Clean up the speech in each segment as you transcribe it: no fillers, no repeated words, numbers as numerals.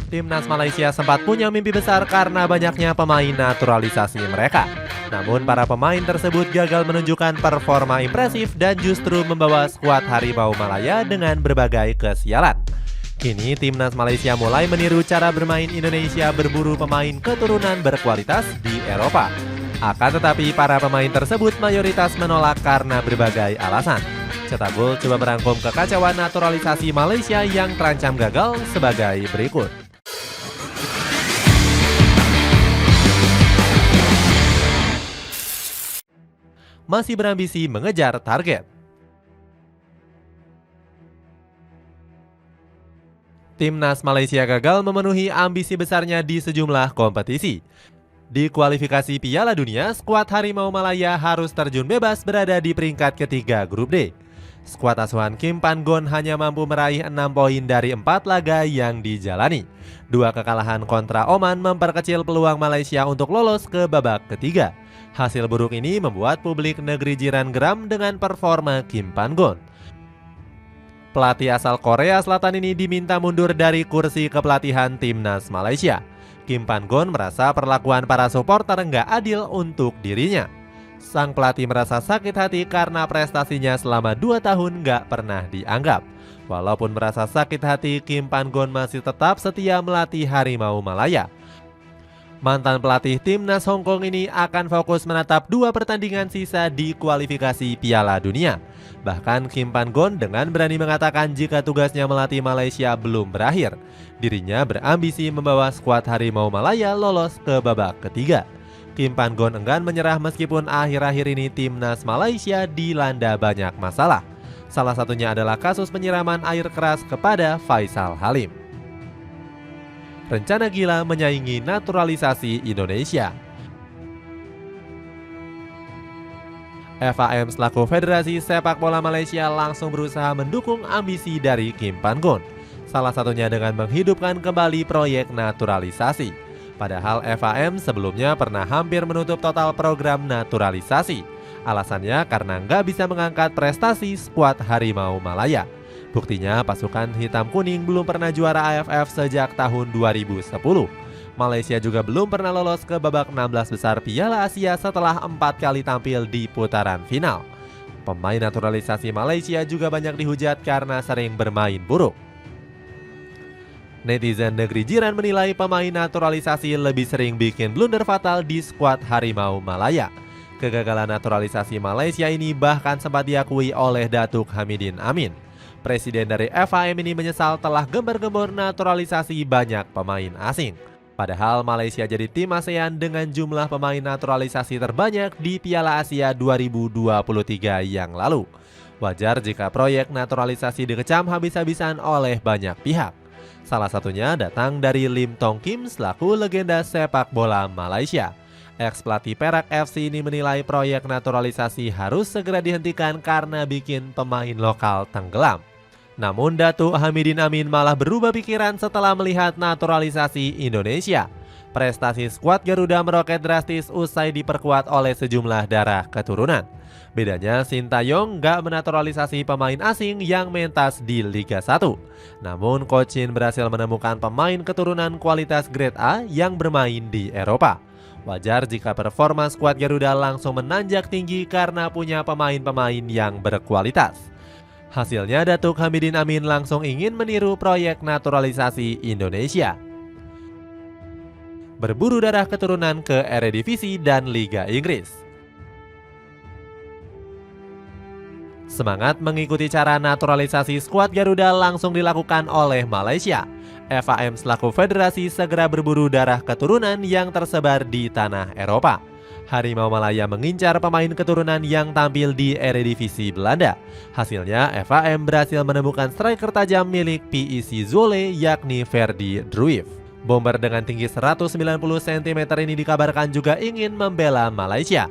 Timnas Malaysia sempat punya mimpi besar karena banyaknya pemain naturalisasi mereka. Namun para pemain tersebut gagal menunjukkan performa impresif dan justru membawa skuad Harimau Malaya dengan berbagai kesialan. Kini Timnas Malaysia mulai meniru cara bermain Indonesia berburu pemain keturunan berkualitas di Eropa. Akan tetapi para pemain tersebut mayoritas menolak karena berbagai alasan. Cetak Gol coba merangkum kekacauan naturalisasi Malaysia yang terancam gagal sebagai berikut. Masih berambisi mengejar target. Timnas Malaysia gagal memenuhi ambisi besarnya di sejumlah kompetisi. Di kualifikasi Piala Dunia, skuad Harimau Malaya harus terjun bebas berada di peringkat ketiga grup D. Skuad asuhan Kim Pan-gon hanya mampu meraih 6 poin dari 4 laga yang dijalani. 2 kekalahan kontra Oman memperkecil peluang Malaysia untuk lolos ke babak ketiga. Hasil buruk ini membuat publik negeri jiran geram dengan performa Kim Pan-gon. Pelatih asal Korea Selatan ini diminta mundur dari kursi kepelatihan Timnas Malaysia. Kim Pan-gon merasa perlakuan para supporter nggak adil untuk dirinya. Sang pelatih merasa sakit hati karena prestasinya selama 2 tahun nggak pernah dianggap. Walaupun merasa sakit hati, Kim Pan-gon masih tetap setia melatih Harimau Malaya. Mantan pelatih Timnas Hong Kong ini akan fokus menatap 2 pertandingan sisa di kualifikasi Piala Dunia. Bahkan Kim Pan-gon dengan berani mengatakan jika tugasnya melatih Malaysia belum berakhir. Dirinya berambisi membawa skuad Harimau Malaya lolos ke babak ketiga. Kim Pan-gon enggan menyerah meskipun akhir-akhir ini Timnas Malaysia dilanda banyak masalah. Salah satunya adalah kasus penyiraman air keras kepada Faisal Halim. Rencana gila menyaingi naturalisasi Indonesia. FAM selaku Federasi Sepak Bola Malaysia langsung berusaha mendukung ambisi dari Kim Pan-gon. Salah satunya dengan menghidupkan kembali proyek naturalisasi. Padahal FAM sebelumnya pernah hampir menutup total program naturalisasi. Alasannya karena nggak bisa mengangkat prestasi skuad Harimau Malaya. Buktinya pasukan hitam kuning belum pernah juara AFF sejak tahun 2010. Malaysia juga belum pernah lolos ke babak 16 besar Piala Asia setelah 4 kali tampil di putaran final. Pemain naturalisasi Malaysia juga banyak dihujat karena sering bermain buruk. Netizen negeri jiran menilai pemain naturalisasi lebih sering bikin blunder fatal di skuad Harimau Malaya. Kegagalan naturalisasi Malaysia ini bahkan sempat diakui oleh Datuk Hamidin Amin. Presiden dari FAM ini menyesal telah gembar-gembor naturalisasi banyak pemain asing. Padahal Malaysia jadi tim ASEAN dengan jumlah pemain naturalisasi terbanyak di Piala Asia 2023 yang lalu. Wajar jika proyek naturalisasi dikecam habis-habisan oleh banyak pihak. Salah satunya datang dari Lim Tong Kim selaku legenda sepak bola Malaysia. Ex-pelatih Perak FC ini menilai proyek naturalisasi harus segera dihentikan karena bikin pemain lokal tenggelam. Namun Datuk Hamidin Amin malah berubah pikiran setelah melihat naturalisasi Indonesia. Prestasi skuad Garuda meroket drastis usai diperkuat oleh sejumlah darah keturunan. Bedanya Sintayong nggak menaturalisasi pemain asing yang mentas di Liga 1. Namun Coach Shin berhasil menemukan pemain keturunan kualitas grade A yang bermain di Eropa. Wajar jika performa skuad Garuda langsung menanjak tinggi karena punya pemain-pemain yang berkualitas. Hasilnya Datuk Hamidin Amin langsung ingin meniru proyek naturalisasi Indonesia. Berburu darah keturunan ke Eredivisie dan Liga Inggris. Semangat mengikuti cara naturalisasi skuad Garuda langsung dilakukan oleh Malaysia. FAM selaku federasi segera berburu darah keturunan yang tersebar di tanah Eropa. Harimau Malaya mengincar pemain keturunan yang tampil di Eredivisie Belanda. Hasilnya FAM berhasil menemukan striker tajam milik PEC Zwolle yakni Ferdi Druif. Bomber dengan tinggi 190 cm ini dikabarkan juga ingin membela Malaysia.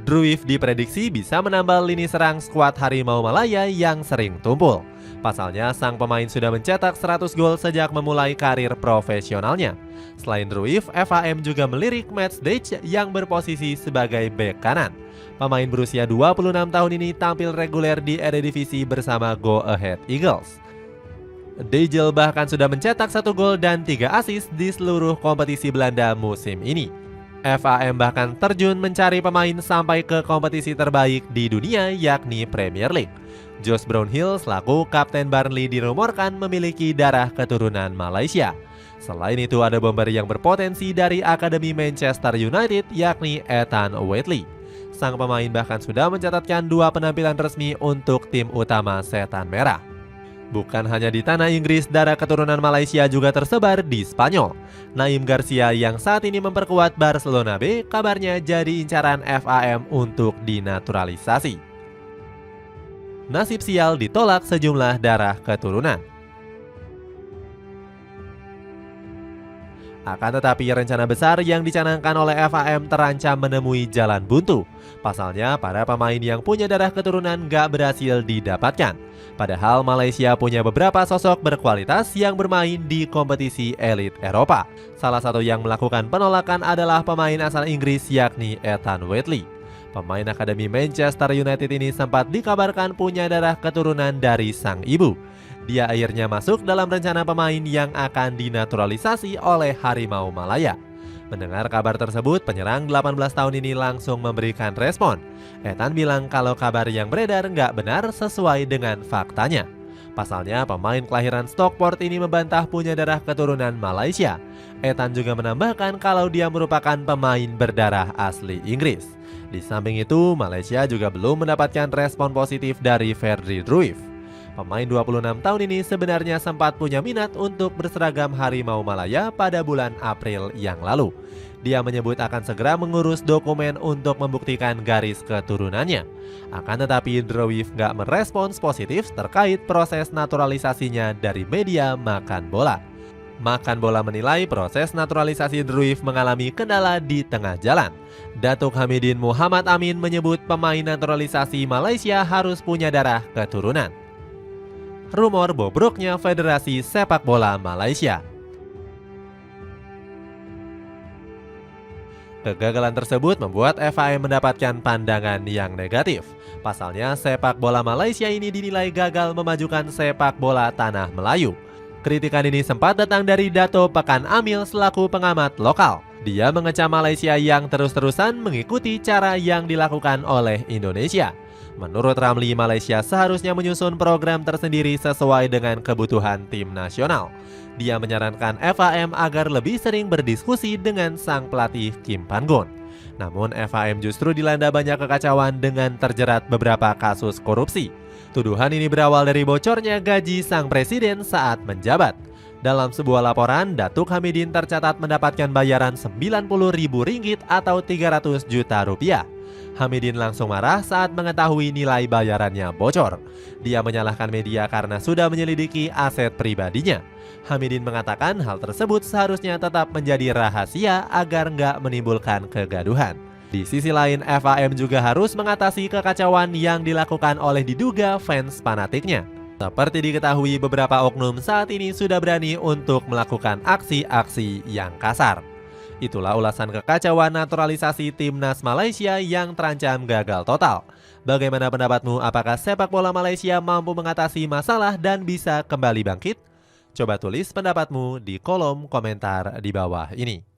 Druif diprediksi bisa menambal lini serang skuad Harimau Malaya yang sering tumpul. Pasalnya, sang pemain sudah mencetak 100 gol sejak memulai karir profesionalnya. Selain Druif, FAM juga melirik Mats Dej yang berposisi sebagai bek kanan. Pemain berusia 26 tahun ini tampil reguler di Eredivisie bersama Go Ahead Eagles. Dijel bahkan sudah mencetak 1 gol dan 3 assist di seluruh kompetisi Belanda musim ini. FAM bahkan terjun mencari pemain sampai ke kompetisi terbaik di dunia yakni Premier League. Josh Brownhill selaku kapten Burnley dirumorkan memiliki darah keturunan Malaysia. Selain itu ada bomber yang berpotensi dari Akademi Manchester United yakni Ethan Wheatley. Sang pemain bahkan sudah mencatatkan 2 penampilan resmi untuk tim utama Setan Merah. Bukan hanya di tanah Inggris, darah keturunan Malaysia juga tersebar di Spanyol. Naim Garcia yang saat ini memperkuat Barcelona B kabarnya jadi incaran FAM untuk dinaturalisasi. Nasib sial ditolak sejumlah darah keturunan. Akan tetapi rencana besar yang dicanangkan oleh FAM terancam menemui jalan buntu. Pasalnya para pemain yang punya darah keturunan gak berhasil didapatkan. Padahal Malaysia punya beberapa sosok berkualitas yang bermain di kompetisi elit Eropa. Salah satu yang melakukan penolakan adalah pemain asal Inggris yakni Ethan Wheatley. Pemain Akademi Manchester United ini sempat dikabarkan punya darah keturunan dari sang ibu. Dia akhirnya masuk dalam rencana pemain yang akan dinaturalisasi oleh Harimau Malaya. Mendengar kabar tersebut, penyerang 18 tahun ini langsung memberikan respon. Ethan bilang kalau kabar yang beredar nggak benar sesuai dengan faktanya. Pasalnya, pemain kelahiran Stockport ini membantah punya darah keturunan Malaysia. Ethan juga menambahkan kalau dia merupakan pemain berdarah asli Inggris. Di samping itu, Malaysia juga belum mendapatkan respon positif dari Ferdie Druif. Pemain 26 tahun ini sebenarnya sempat punya minat untuk berseragam Harimau Malaya pada bulan April yang lalu. Dia menyebut akan segera mengurus dokumen untuk membuktikan garis keturunannya. Akan tetapi Druif gak merespons positif terkait proses naturalisasinya dari media Makan Bola. Makan Bola menilai proses naturalisasi Druif mengalami kendala di tengah jalan. Datuk Hamidin Muhammad Amin menyebut pemain naturalisasi Malaysia harus punya darah keturunan. Rumor bobroknya Federasi Sepak Bola Malaysia. Kegagalan tersebut membuat FAM mendapatkan pandangan yang negatif. Pasalnya sepak bola Malaysia ini dinilai gagal memajukan sepak bola tanah Melayu. Kritikan ini sempat datang dari Dato Pekan Amil selaku pengamat lokal. Dia mengecam Malaysia yang terus-terusan mengikuti cara yang dilakukan oleh Indonesia. Menurut Ramli, Malaysia seharusnya menyusun program tersendiri sesuai dengan kebutuhan tim nasional. Dia menyarankan FAM agar lebih sering berdiskusi dengan sang pelatih Kim Pan-gon. Namun FAM justru dilanda banyak kekacauan dengan terjerat beberapa kasus korupsi. Tuduhan ini berawal dari bocornya gaji sang presiden saat menjabat. Dalam sebuah laporan, Datuk Hamidin tercatat mendapatkan bayaran Rp90.000 atau 300 juta rupiah. Hamidin langsung marah saat mengetahui nilai bayarannya bocor. Dia menyalahkan media karena sudah menyelidiki aset pribadinya. Hamidin mengatakan hal tersebut seharusnya tetap menjadi rahasia agar nggak menimbulkan kegaduhan. Di sisi lain, FAM juga harus mengatasi kekacauan yang dilakukan oleh diduga fans fanatiknya. Seperti diketahui, beberapa oknum saat ini sudah berani untuk melakukan aksi-aksi yang kasar. Itulah ulasan kekacauan naturalisasi timnas Malaysia yang terancam gagal total. Bagaimana pendapatmu? Apakah sepak bola Malaysia mampu mengatasi masalah dan bisa kembali bangkit? Coba tulis pendapatmu di kolom komentar di bawah ini.